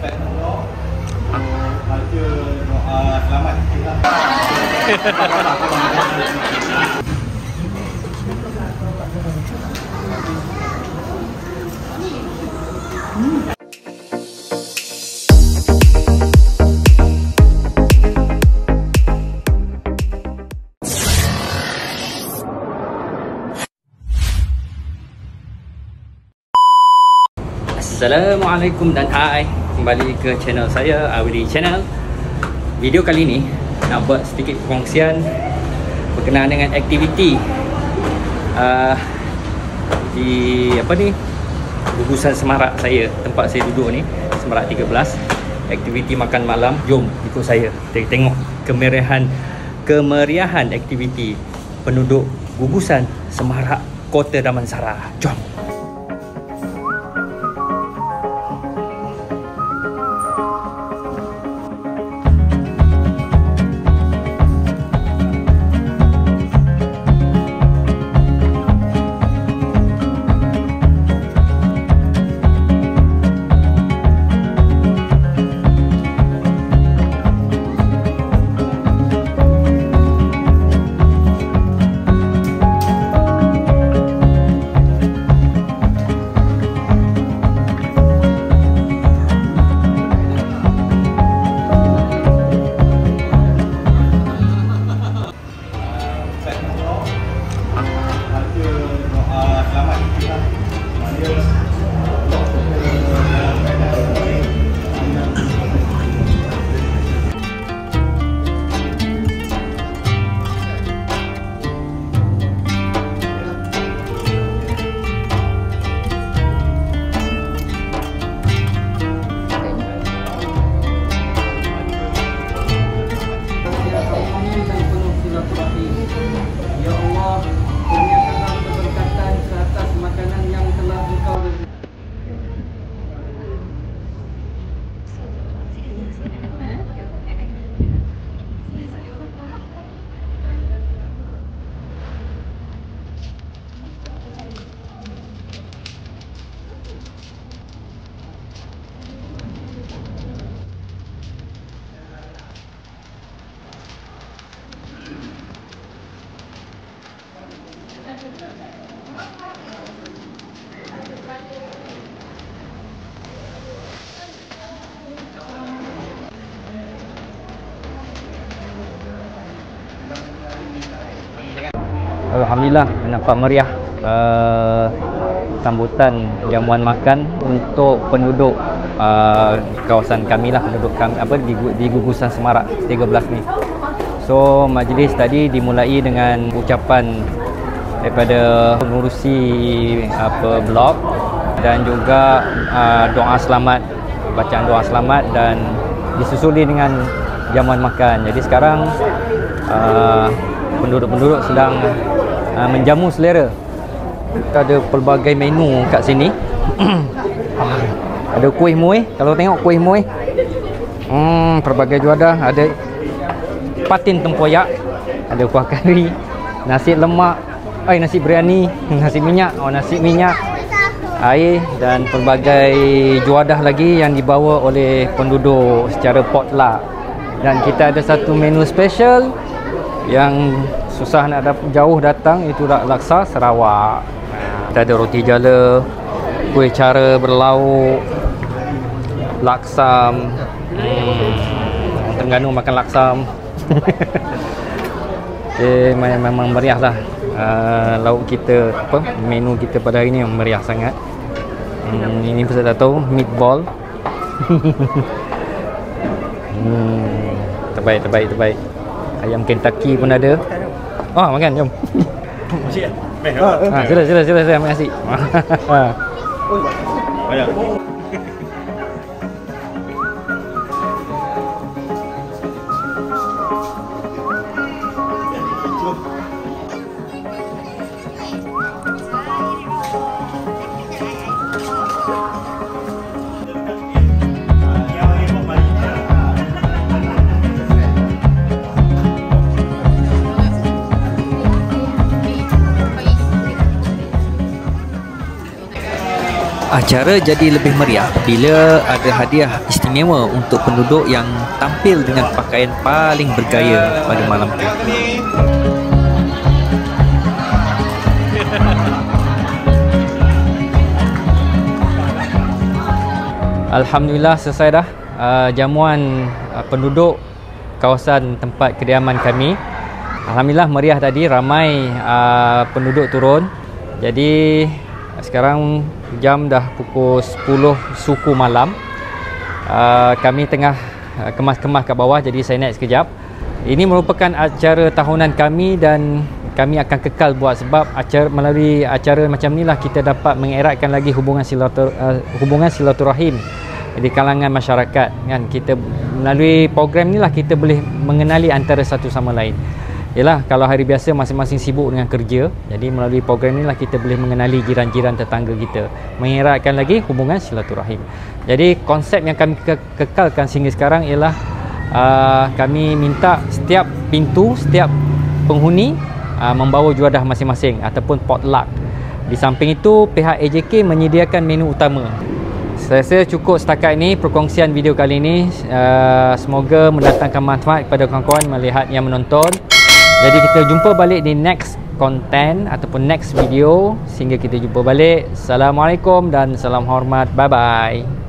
Baca doa selamat kita. Assalamualaikum dan hai, kembali ke channel saya, Awili Channel. Video kali ni nak buat sedikit perkongsian berkenaan dengan aktiviti di gugusan Semarak saya, tempat saya duduk ni, Semarak 13. Aktiviti makan malam. Jom ikut saya kita tengok kemeriahan aktiviti penduduk gugusan Semarak, Kota Damansara. Jom. Ya Allah, kurniakanlah keberkatan ke atas makanan yang telah Engkau rezeki. Alhamdulillah, nampak meriah sambutan jamuan makan untuk penduduk kawasan kami lah, penduduk kami di gugusan Semarak 13 ni. So majlis tadi dimulai dengan ucapan daripada pengurusi blok dan juga doa selamat, bacaan doa selamat, dan disusuli dengan jamuan makan. Jadi sekarang penduduk-penduduk sedang menjamu selera. Kita ada pelbagai menu kat sini. Ada kuih muih, kalau tengok kuih muih, pelbagai juadah. Ada patin tempoyak, ada kuah kari, nasi lemak, nasi biryani, nasi minyak, nasi minyak, air, dan pelbagai juadah lagi yang dibawa oleh penduduk secara potluck. Dan kita ada satu menu special yang susah nak jauh datang, itu laksa Sarawak. Kita ada roti jala, kuih cara berlauk, laksam. Terengganu makan laksam. Memang meriah lah. Lauk kita, menu kita pada hari ni meriah sangat. Ini pun saya tak tahu, meatball. Terbaik. Ayam Kentucky pun ada. Makan, jom. Sila. Terima kasih. Banyak. Acara jadi lebih meriah bila ada hadiah istimewa untuk penduduk yang tampil dengan pakaian paling bergaya pada malam itu. Alhamdulillah selesai dah jamuan penduduk kawasan tempat kediaman kami. Alhamdulillah meriah tadi, ramai penduduk turun. Jadi sekarang jam dah pukul 10 suku malam. Kami tengah kemas-kemas kat bawah, jadi saya naik sekejap. Ini merupakan acara tahunan kami dan kami akan kekal buat, sebab melalui acara macam inilah kita dapat mengeratkan lagi hubungan silaturahim di kalangan masyarakat kan. Kita melalui program inilah kita boleh mengenali antara satu sama lain. Yalah, kalau hari biasa masing-masing sibuk dengan kerja, jadi melalui program inilah kita boleh mengenali jiran-jiran tetangga kita, mengeratkan lagi hubungan silaturahim. Jadi konsep yang kami kekalkan sehingga sekarang ialah kami minta setiap pintu, setiap penghuni membawa juadah masing-masing ataupun potluck. Di samping itu pihak AJK menyediakan menu utama. Saya rasa cukup setakat ini perkongsian video kali ini. Semoga mendatangkan manfaat kepada kawan-kawan melihat yang menonton. Jadi kita jumpa balik di next content ataupun next video. Sehingga kita jumpa balik. Assalamualaikum dan salam hormat. Bye bye.